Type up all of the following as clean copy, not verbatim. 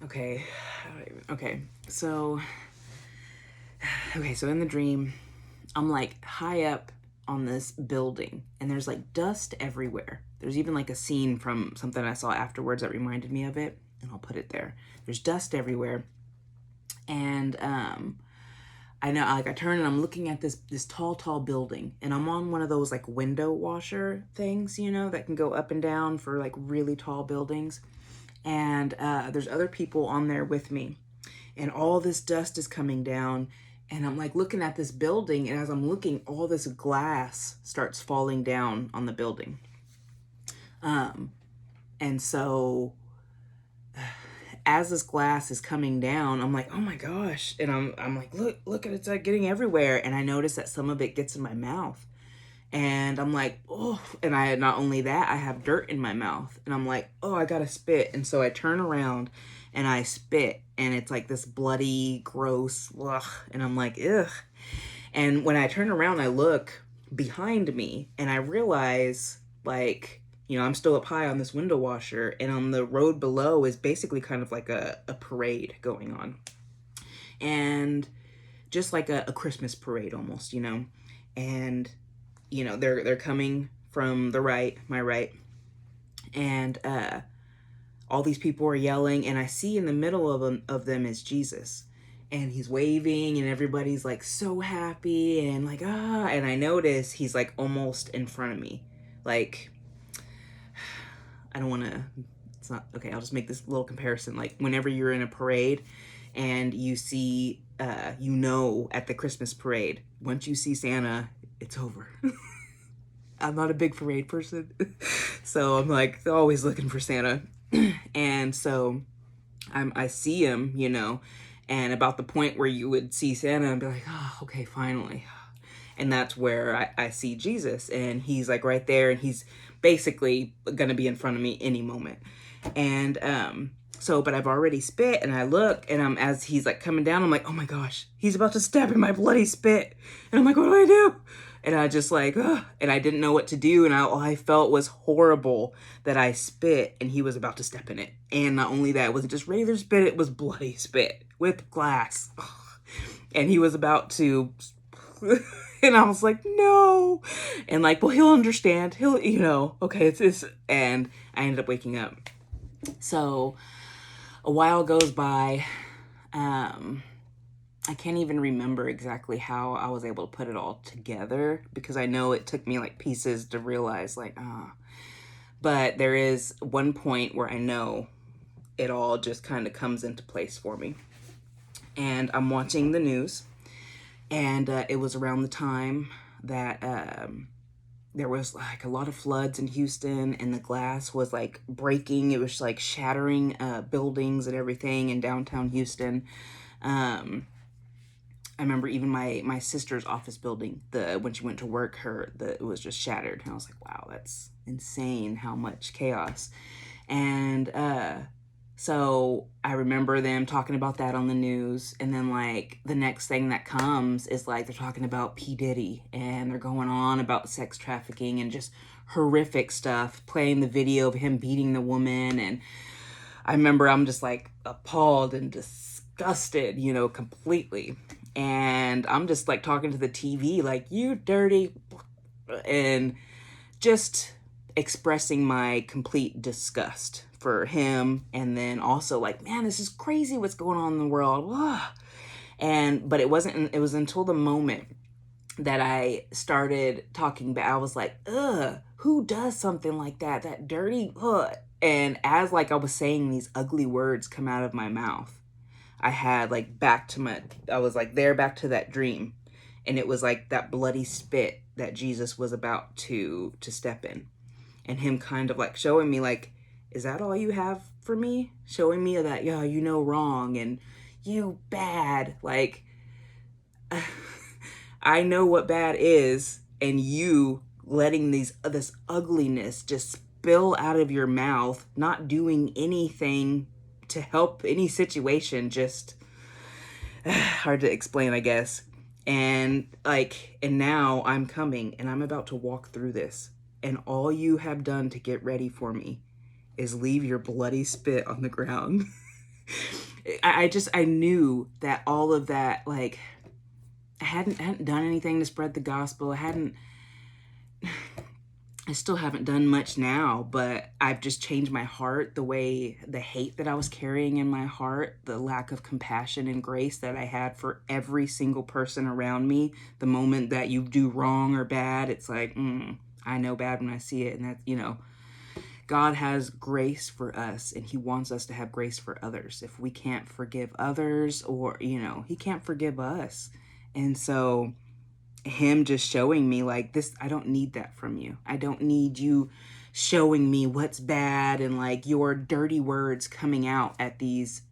Okay. Okay. So, so in the dream, I'm like high up on this building and there's like dust everywhere. There's even like a scene from something I saw afterwards that reminded me of it, and I'll put it there. There's dust everywhere. And I know, like, I turn and I'm looking at this tall building, and I'm on one of those like window washer things, that can go up and down for like really tall buildings. And there's other people on there with me, and all this dust is coming down, and I'm like looking at this building, and as I'm looking, all this glass starts falling down on the building. And so as this glass is coming down, I'm like, oh my gosh. And I'm like, look at it, it's like getting everywhere. And I notice that some of it gets in my mouth. And I'm like, oh, and not only that, I have dirt in my mouth. And I'm like, oh, I gotta spit. And so I turn around and I spit, and it's like this bloody, gross, ugh. And I'm like, ugh. And when I turn around, I look behind me and I realize, like, I'm still up high on this window washer, and on the road below is basically kind of like a parade going on. And just like a Christmas parade almost. And, they're coming from the right, my right. And all these people are yelling, and I see in the middle of them is Jesus. And he's waving, and everybody's like so happy, and like, and I notice he's like almost in front of me. Like, I don't want to, it's not, okay, I'll just make this little comparison. Like, whenever you're in a parade and you see, at the Christmas parade, once you see Santa, it's over. I'm not a big parade person. So I'm like always looking for Santa. And so I see him, and about the point where you would see Santa and be like, oh, okay, finally. And that's where I see Jesus, and he's like right there, and he's basically going to be in front of me any moment. And but I've already spit, and I look, and as he's like coming down, I'm like, oh my gosh, he's about to step in my bloody spit. And I'm like, what do I do? And I just like, and I didn't know what to do. And all I felt was horrible that I spit and he was about to step in it. And not only that, it wasn't just regular spit, it was bloody spit with glass. Ugh. And he was about to, and I was like, no. And like, well, he'll understand. Okay, it's this. And I ended up waking up. So a while goes by. I can't even remember exactly how I was able to put it all together, because I know it took me like pieces to realize like, but there is one point where I know it all just kind of comes into place for me. And I'm watching the news, and it was around the time that there was like a lot of floods in Houston, and the glass was like breaking. It was like shattering buildings and everything in downtown Houston. I remember even my sister's office building, when she went to work, it was just shattered. And I was like, wow, that's insane how much chaos. And so I remember them talking about that on the news. And then like the next thing that comes is like they're talking about P. Diddy, and they're going on about sex trafficking and just horrific stuff, playing the video of him beating the woman. And I remember I'm just like appalled and disgusted, completely. And I'm just like talking to the TV like, you dirty, and just expressing my complete disgust for him. And then also like, man, this is crazy what's going on in the world. But it was until the moment that I started talking back. I was like, ugh, who does something like that? That dirty, ugh. And as like I was saying these ugly words come out of my mouth, I had like I was like there back to that dream. And it was like that bloody spit that Jesus was about to step in. And him kind of like showing me like, is that all you have for me? Showing me that, yeah, wrong, and you bad. Like, I know what bad is, and you letting this ugliness just spill out of your mouth, not doing anything to help any situation, just hard to explain, I guess. And now I'm coming, and I'm about to walk through this, and all you have done to get ready for me is leave your bloody spit on the ground. I knew that all of that, like, I hadn't done anything to spread the gospel. I still haven't done much now, but I've just changed my heart, the way the hate that I was carrying in my heart, the lack of compassion and grace that I had for every single person around me. The moment that you do wrong or bad, it's like, I know bad when I see it. And that, God has grace for us, and he wants us to have grace for others. If we can't forgive others, or, he can't forgive us. And so him just showing me, like, this, I don't need that from you. I don't need you showing me what's bad and, like, your dirty words coming out at these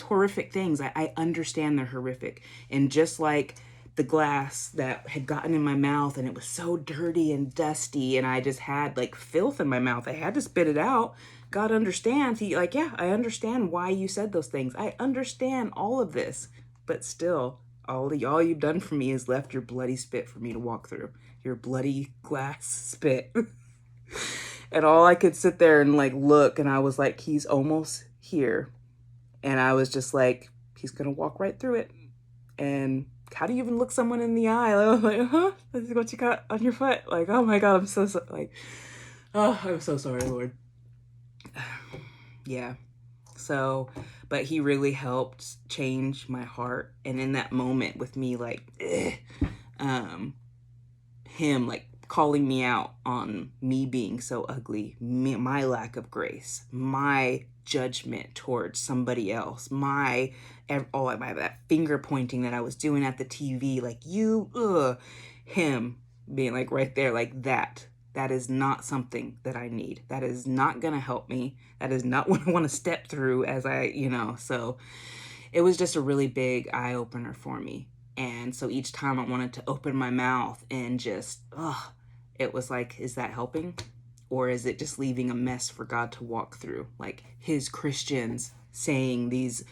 horrific things. I understand they're horrific. And just like the glass that had gotten in my mouth, and it was so dirty and dusty, and I just had like filth in my mouth, I had to spit it out. God understands. He, like, yeah, I understand why you said those things. I understand all of this. But still, all you've done for me is left your bloody spit for me to walk through. Your bloody glass spit. And all I could sit there and, like, look, and I was like, he's almost here. And I was just like, he's gonna walk right through it. And how do you even look someone in the eye? I was like, this is what you got on your foot. Like, oh my God, I'm so like, oh, I'm so sorry, Lord. Yeah. So, but he really helped change my heart. And in that moment with me, like, him, like, calling me out on me being so ugly, my lack of grace, my judgment towards somebody else, my that finger pointing that I was doing at the TV, like, him being like right there, like, that is not something that I need. That is not gonna help me. That is not what I want to step through as so it was just a really big eye opener for me. And so each time I wanted to open my mouth and just, it was like, is that helping? Or is it just leaving a mess for God to walk through? Like, his Christians saying these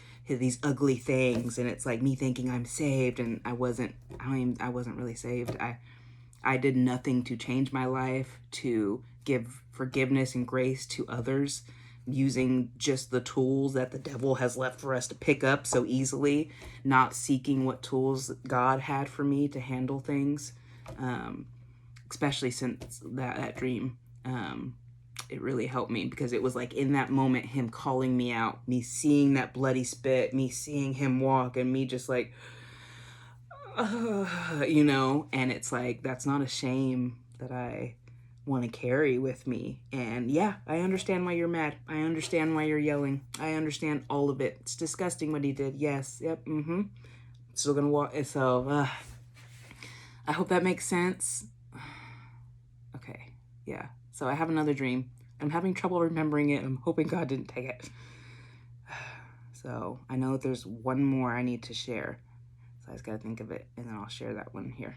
ugly things, and it's like me thinking I'm saved, and I wasn't really saved. I did nothing to change my life, to give forgiveness and grace to others, using just the tools that the devil has left for us to pick up so easily, not seeking what tools God had for me to handle things, especially since that dream. It really helped me, because it was like in that moment, him calling me out, me seeing that bloody spit, me seeing him walk, and me just like, and it's like, that's not a shame that I want to carry with me. And yeah, I understand why you're mad. I understand why you're yelling. I understand all of it. It's disgusting what he did. Yes. Yep. Still gonna walk. So I hope that makes sense. Okay. Yeah. So I have another dream. I'm having trouble remembering it. I'm hoping God didn't take it. So I know that there's one more I need to share. So I just gotta think of it, and then I'll share that one here.